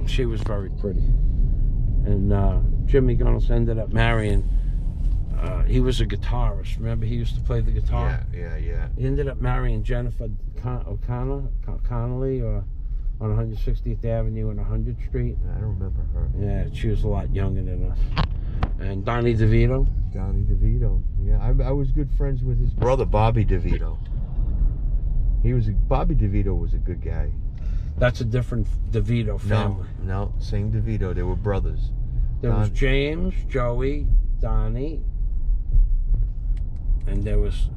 She was very pretty. And Jimmy Gunnels ended up marrying. He was a guitarist. Remember, he used to play the guitar. Yeah. He ended up marrying Jennifer Connolly, or on 160th Avenue and 100th Street. I don't remember her. Yeah, she was a lot younger than us. And Donnie DeVito. Donnie DeVito. Yeah, I was good friends with his brother, Bobby DeVito. Bobby DeVito was a good guy. That's a different DeVito family. No, same DeVito. They were brothers. There was James, Joey, Donnie, and there was...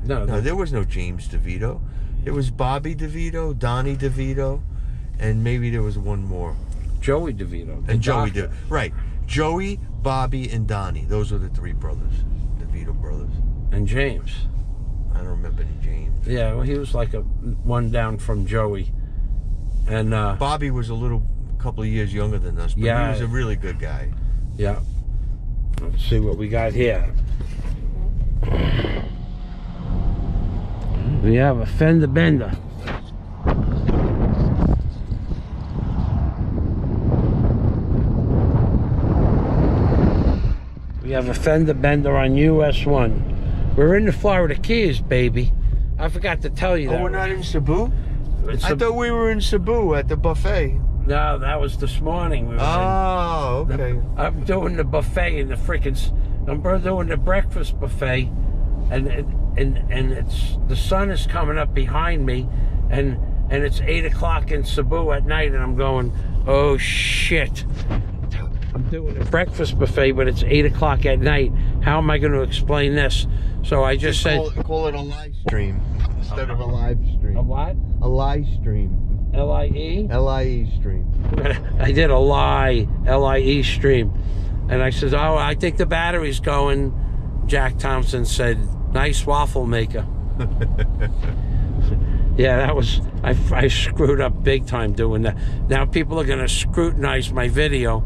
No, there was no James DeVito. It was Bobby DeVito, Donnie DeVito, and maybe there was one more. Joey DeVito. And Joey DeVito. Right. Joey, Bobby, and Donnie. Those were the three brothers. DeVito brothers. And James. I don't remember any James. Yeah, well, he was like one down from Joey. And Bobby was a couple of years younger than us, but he was a really good guy. Yeah. Let's see what we got here. We have a fender bender. We have a fender bender on US 1. We're in the Florida Keys, baby. I forgot to tell you that. Oh, we're not in Cebu? I thought we were in Cebu at the buffet. No, that was this morning. Okay. I'm doing the buffet in the I'm doing the breakfast buffet, and it's the sun is coming up behind me, and it's 8 o'clock in Cebu at night, and I'm going, oh shit. I'm doing a breakfast buffet, but it's 8 o'clock at night. How am I going to explain this? So I just said... Call it a live stream instead of a live stream. A what? A live stream. L-I-E? L-I-E stream. I did a L-I-E stream. And I said, oh, I think the battery's going. Jack Thompson said, nice waffle maker. Yeah, that was... I screwed up big time doing that. Now people are going to scrutinize my video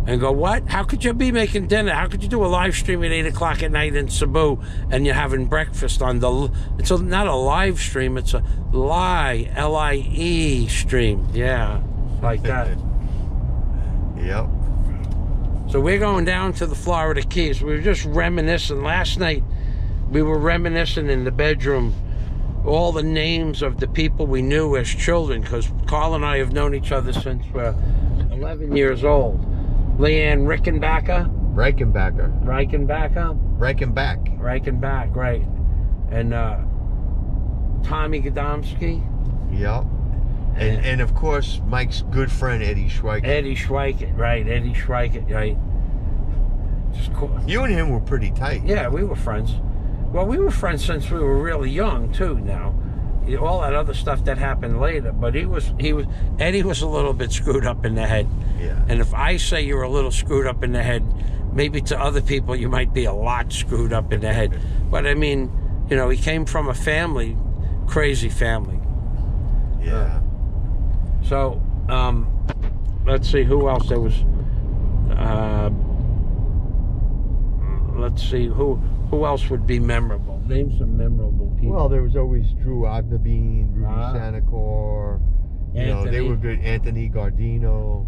and go, what? How could you be making dinner? How could you do a live stream at 8 o'clock at night in Cebu and you're having breakfast on the... It's not a live stream, it's a L-I-E stream. Yeah, like that. Yep. So we're going down to the Florida Keys. We were just reminiscing. Last night, we were reminiscing in the bedroom all the names of the people we knew as children, because Carl and I have known each other since we're 11 years old. Leanne Reichenbacher, right. And Tommy Godomsky. Yep. And of course, Mike's good friend, Eddie Schweikert. Eddie Schweikert, right. Just cool. You and him were pretty tight. Yeah, we were friends. Well, we were friends since we were really young, too, now. All that other stuff that happened later, but Eddie was a little bit screwed up in the head. Yeah. And if I say you're a little screwed up in the head, maybe to other people you might be a lot screwed up in the head. But I mean, you know, he came from a family, crazy family. Yeah. So, let's see who else there was. Let's see who else would be memorable. Name some memorable people. Well, there was always Drew Ognabine, Rudy Sanacor. You know, they were good. Anthony Gardino.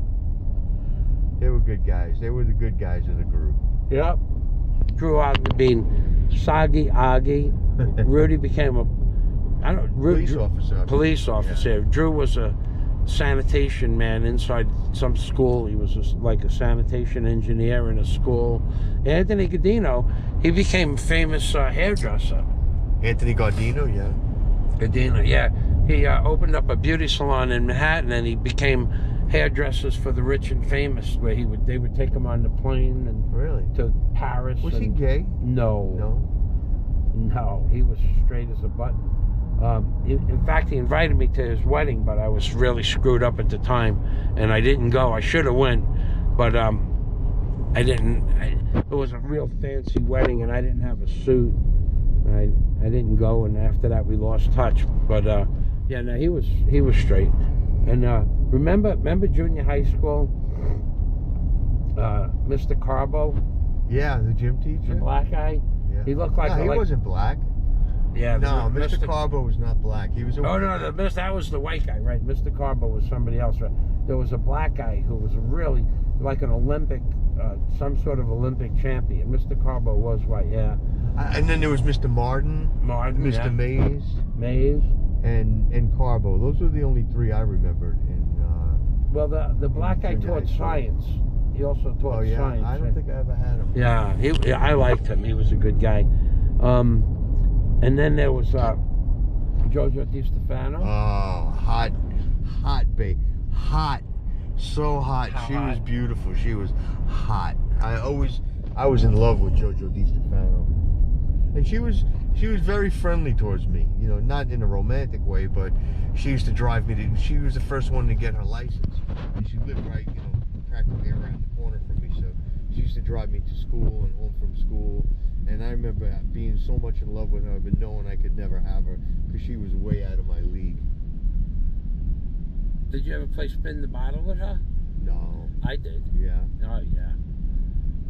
They were good guys. They were the good guys of the group. Yep. Drew Ognabine, Sagi Agi. Rudy became police officer. Yeah. Drew was a sanitation man inside some school. He was like a sanitation engineer in a school. Anthony Gardino, he became a famous hairdresser. Anthony Gardino, yeah. Gardino, yeah. He opened up a beauty salon in Manhattan, and he became hairdressers for the rich and famous, where they would take him on the plane and to Paris. Was he gay? No, he was straight as a button. In fact, he invited me to his wedding, but I was really screwed up at the time, and I didn't go. I should have went, but I didn't. It was a real fancy wedding, and I didn't have a suit. I didn't go, and after that, we lost touch. But yeah, no, he was straight. And remember junior high school, Mr. Carbo? Yeah, the gym teacher. The black guy. Yeah. He looked like he wasn't black. Yeah. No, Mr. Carbo was not black. He was a white guy. That was the white guy, right? Mr. Carbo was somebody else, right? there was a black guy who was really like an Olympic, some sort of Olympic champion. Mr. Carbo was white, yeah. And then there was Mr. Martin, Mr. Yeah. Mays, and Carbo. Those were the only three I remembered. Well, the black guy taught science. He also taught science. I don't think I ever had him. Yeah, I liked him. He was a good guy. And then there was Jojo DiStefano. Oh, hot, babe, hot, so hot. She was beautiful. She was hot. I was in love with Jojo DiStefano, and she was very friendly towards me. You know, not in a romantic way, but she used to drive me to. She was the first one to get her license, and she lived right, practically around the corner from me. So she used to drive me to school and home from school. And I remember being so much in love with her, but knowing I could never have her because she was way out of my league. Did you ever play spin the bottle with her? No. I did. Yeah. Oh, yeah.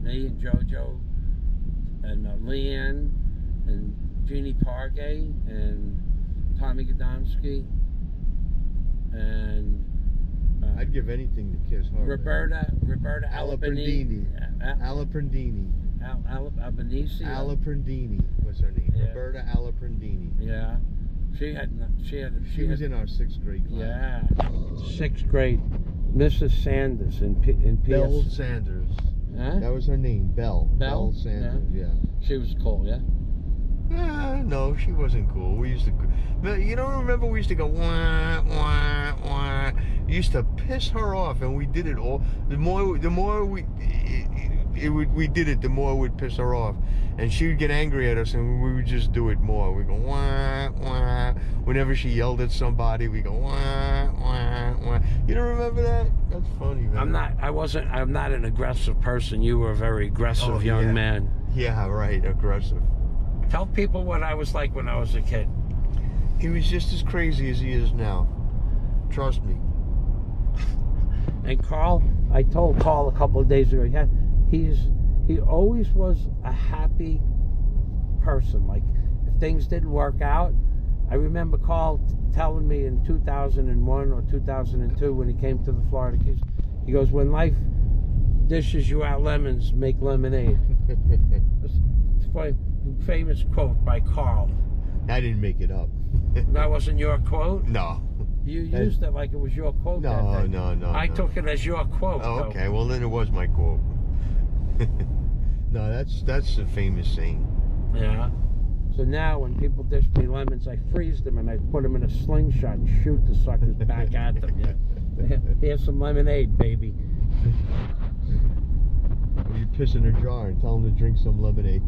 Me and JoJo and Leanne and Jeannie Pargay and Tommy Godomsky and I'd give anything to kiss her. Roberta Alaprandini. Alaprandini. Albanese. Alaprandini was her name. Yeah. Roberta Alaprandini. Yeah. She was in our 6th grade class. Yeah. 6th grade. Mrs. Sanders in PS. Belle Sanders. Huh? That was her name. Belle Sanders. Yeah. She was cool. Yeah. No, she wasn't cool. We used to, remember we used to go wah wah wah. We used to piss her off, and we did it all. The more we did it, the more we'd piss her off, and she would get angry at us, and we would just do it more. We go wah wah. Whenever she yelled at somebody, we go wah wah wah. You don't remember that? That's funny, man. I'm not an aggressive person. You were a very aggressive young man. Yeah, right, aggressive. Tell people what I was like when I was a kid. He was just as crazy as he is now. Trust me. And Carl, I told Carl a couple of days ago, he always was a happy person. Like, if things didn't work out, I remember Carl telling me in 2001 or 2002 when he came to the Florida Keys, he goes, when life dishes you out lemons, make lemonade. It's funny. Famous quote by Carl. I didn't make it up. That wasn't your quote? No. You used it like it was your quote. No. I took it as your quote. Oh, okay. Well, then it was my quote. No, that's a famous saying. Yeah. So now when people dish me lemons, I freeze them and I put them in a slingshot and shoot the suckers back at them. Yeah. Here's some lemonade, baby. You piss in a jar and tell them to drink some lemonade.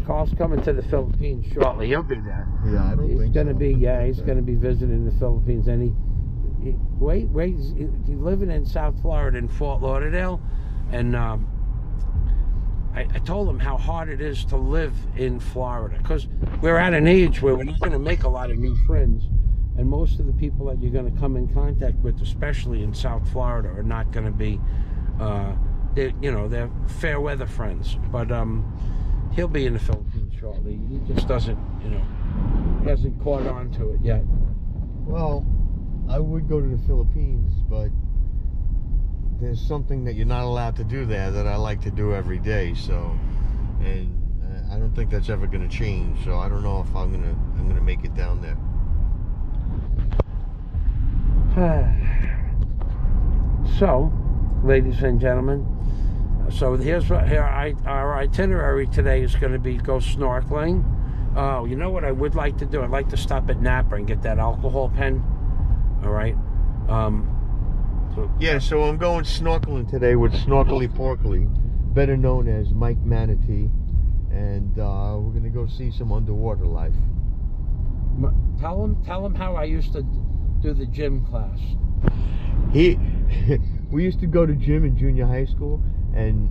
Carl's coming to the Philippines shortly. He'll be there. Yeah, I don't think he's gonna be. Yeah, he's gonna be visiting the Philippines. And he's living in South Florida in Fort Lauderdale, and I told him how hard it is to live in Florida because we're at an age where we're not going to make a lot of new friends, and most of the people that you're going to come in contact with, especially in South Florida, are not going to be. They're fair weather friends, but he'll be in the Philippines shortly. He just doesn't, hasn't caught on to it yet. Well, I would go to the Philippines, but there's something that you're not allowed to do there that I like to do every day. So, and I don't think that's ever going to change. So I don't know if I'm gonna make it down there. So, ladies and gentlemen, so our itinerary today is going to be go snorkeling. Oh, you know what I would like to do? I'd like to stop at Napa and get that alcohol pen. All right. So I'm going snorkeling today with Snorkely Porkely, better known as Mike Manatee, and we're going to go see some underwater life. Tell him how I used to do the gym class. We used to go to gym in junior high school, and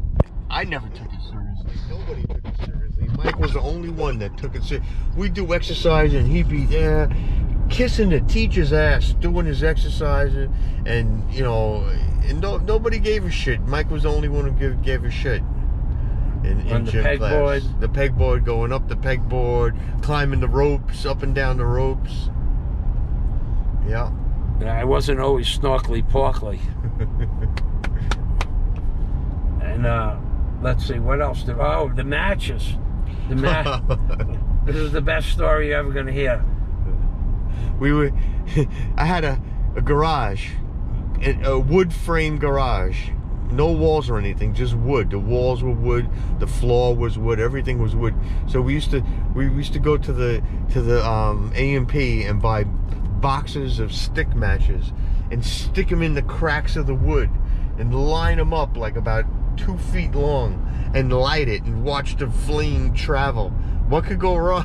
I never took it seriously. Nobody took it seriously. Mike was the only one that took it seriously. We'd do exercise, and he'd be there kissing the teacher's ass, doing his exercises, and nobody gave a shit. Mike was the only one who gave a shit in gym class. The pegboard, going up the pegboard, climbing the ropes, up and down the ropes. Yeah. I wasn't always snorkly porkly. And let's see, what else? Oh, the matches. This is the best story you're ever going to hear. I had a garage, a wood frame garage. No walls or anything, just wood. The walls were wood, the floor was wood, everything was wood. So we used to go to the A&P and buy boxes of stick matches and stick them in the cracks of the wood and line them up like about 2 feet long and light it and watch the flame travel. What could go wrong?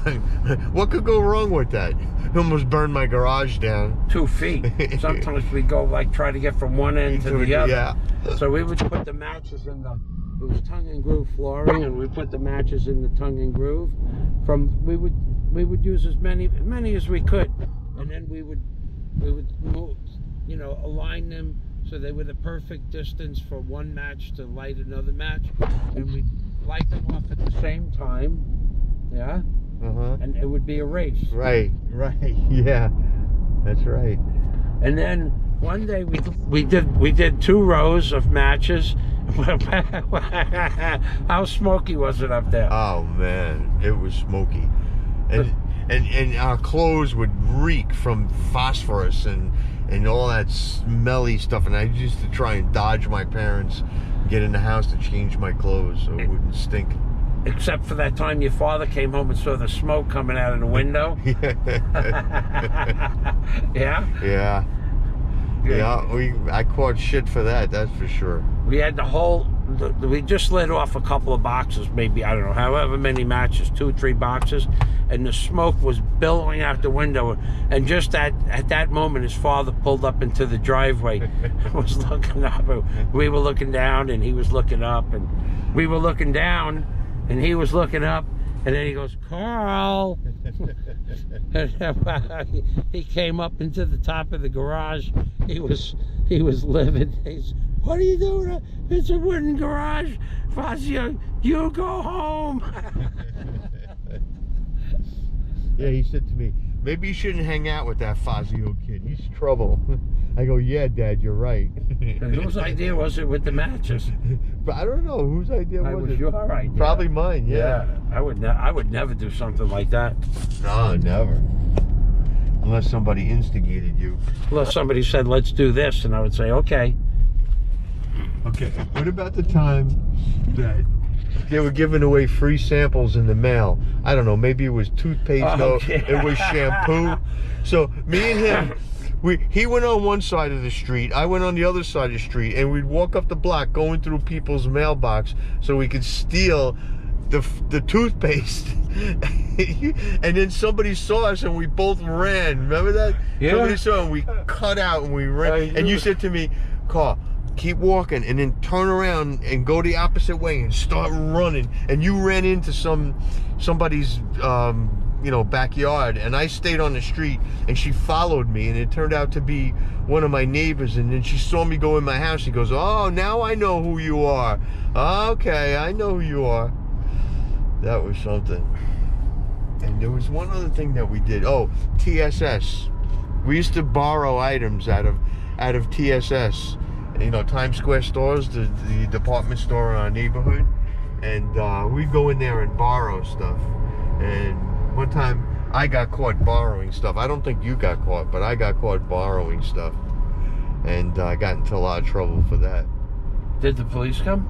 What could go wrong with that? It almost burned my garage down. 2 feet. Sometimes we go like try to get from one end to the other. Yeah. So we would put the matches in it was tongue and groove flooring, and we put the matches in the tongue and groove. We would use as many as we could, and then we would move, align them so they were the perfect distance for one match to light another match, and we'd light them off at the same time. Yeah. And it would be a race. Right. Yeah, that's right. And then one day we did 2 rows of matches. How smoky was it up there? Oh man, it was smoky, and our clothes would reek from phosphorus and all that smelly stuff. And I used to try and dodge my parents, get in the house to change my clothes so it wouldn't stink. Except for that time your father came home and saw the smoke coming out of the window. Yeah? Yeah. I caught shit for that, that's for sure. We had we just lit off a couple of boxes, maybe, I don't know, however many matches, 2 or 3 boxes, and the smoke was billowing out the window. And just at that moment, his father pulled up into the driveway, was looking up. We were looking down, and he was looking up, and we were looking down, and he was looking up, and then he goes, "Carl!" He came up into the top of the garage. He was livid. He's, "What are you doing? It's a wooden garage, Fazio. You go home." Yeah, he said to me, "Maybe you shouldn't hang out with that Fazio kid. He's trouble." I go, "Yeah, Dad, you're right." And whose idea was it with the matches? But I don't know whose idea was it. Your idea. Probably mine. Yeah. I would never do something like that. No, never. Unless somebody instigated you. Unless somebody said, "Let's do this," and I would say, "Okay." Okay. What about the time that they were giving away free samples in the mail? I don't know. Maybe it was toothpaste. It was shampoo. So me and him. He went on one side of the street, I went on the other side of the street, and we'd walk up the block going through people's mailbox so we could steal the toothpaste. And then somebody saw us and we both ran. Remember that? Yeah. Somebody saw and we cut out and we ran. And you said to me, "Carl, keep walking and then turn around and go the opposite way and start running." And you ran into somebody's backyard, and I stayed on the street, and she followed me, and it turned out to be one of my neighbors. And then she saw me go in my house. She goes, "Oh, now I know who you are. Okay, I know who you are." That was something. And there was one other thing that we did. Oh, TSS. We used to borrow items out of TSS. Times Square stores, the department store in our neighborhood, and we'd go in there and borrow stuff. And one time I got caught borrowing stuff. I don't think you got caught, but I got caught borrowing stuff, and I got into a lot of trouble for that. Did the police come?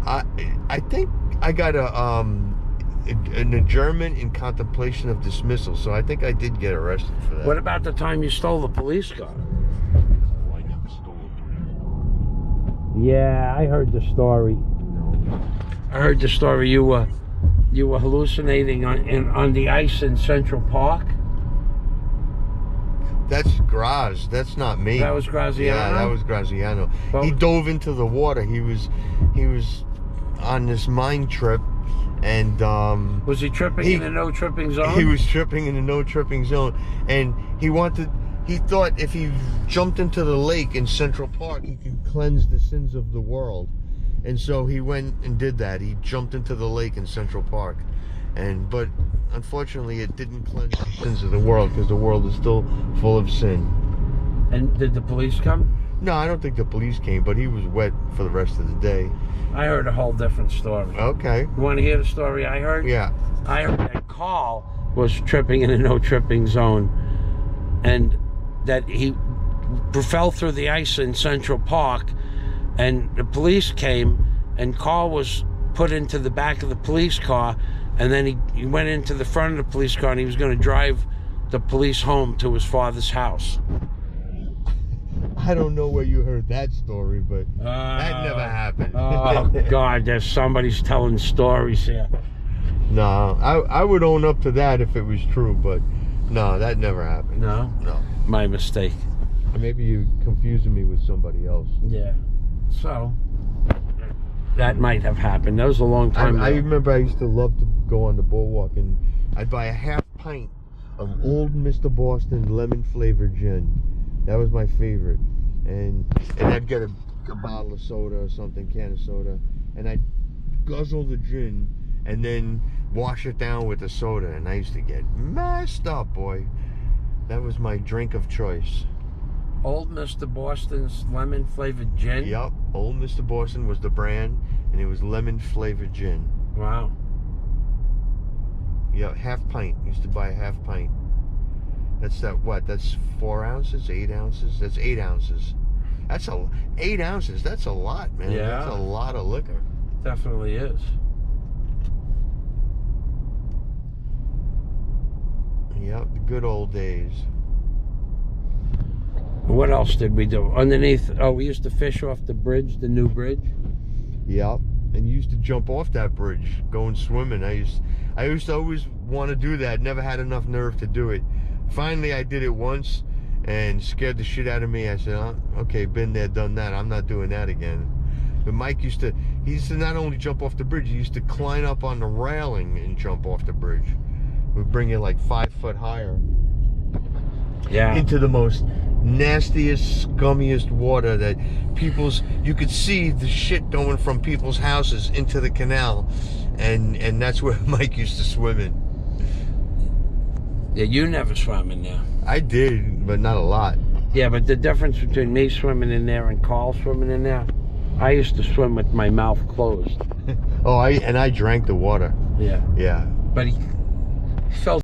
I think I got an adjournment in contemplation of dismissal, so I think I did get arrested for that. What about the time you stole the police car? Oh, I never stole it. Yeah, I heard the story. No. I heard the story. You were hallucinating on the ice in Central Park. That's Graz. That's not me. That was Graziano? Yeah, that was Graziano. Well, he dove into the water. He was on this mine trip, and was he tripping in the no tripping zone? He was tripping in the no tripping zone, and he thought if he jumped into the lake in Central Park, he could cleanse the sins of the world. And so he went and did that. He jumped into the lake in Central Park, but unfortunately it didn't cleanse the sins of the world, because the world is still full of sin. And did the police come? No, I don't think the police came, but he was wet for the rest of the day. I heard a whole different story. Okay. You want to hear the story I heard? Yeah. I heard that Carl was tripping in a no-tripping zone, and that he fell through the ice in Central Park, and the police came, and Carl was put into the back of the police car, and then he went into the front of the police car, and he was going to drive the police home to his father's house. I don't know where you heard that story, but that never happened. Oh, God, there's somebody's telling stories here. No, I would own up to that if it was true, but no, that never happened. No? No. My mistake. Maybe you're confusing me with somebody else. Yeah. So, that might have happened. That was a long time ago. I remember I used to love to go on the boardwalk, and I'd buy a half pint of Old Mr. Boston lemon flavored gin. That was my favorite. And I'd get a bottle of soda or something, can of soda, and I'd guzzle the gin and then wash it down with the soda, and I used to get messed up, boy. That was my drink of choice. Old Mr. Boston's lemon flavored gin? Yep, Old Mr. Boston was the brand, and it was lemon flavored gin. Wow. Yeah, half pint. Used to buy a half pint. That's what? That's 4 ounces, 8 ounces? That's 8 ounces. That's 8 ounces. That's a lot, man. Yeah. That's a lot of liquor. Definitely is. Yep, the good old days. What else did we do? Underneath, we used to fish off the bridge, the new bridge. Yep, and you used to jump off that bridge, going swimming. I used to always want to do that. Never had enough nerve to do it. Finally, I did it once, and scared the shit out of me. I said, oh, okay, been there, done that. I'm not doing that again. But Mike he used to not only jump off the bridge, he used to climb up on the railing and jump off the bridge. We'd bring it like 5 foot higher. Yeah. Into the most nastiest, scummiest water that you could see the shit going from people's houses into the canal, and that's where Mike used to swim in. Yeah, you never swam in there. I did, but not a lot. Yeah, but the difference between me swimming in there and Carl swimming in there, I used to swim with my mouth closed. Oh, I drank the water. Yeah. Yeah. But he felt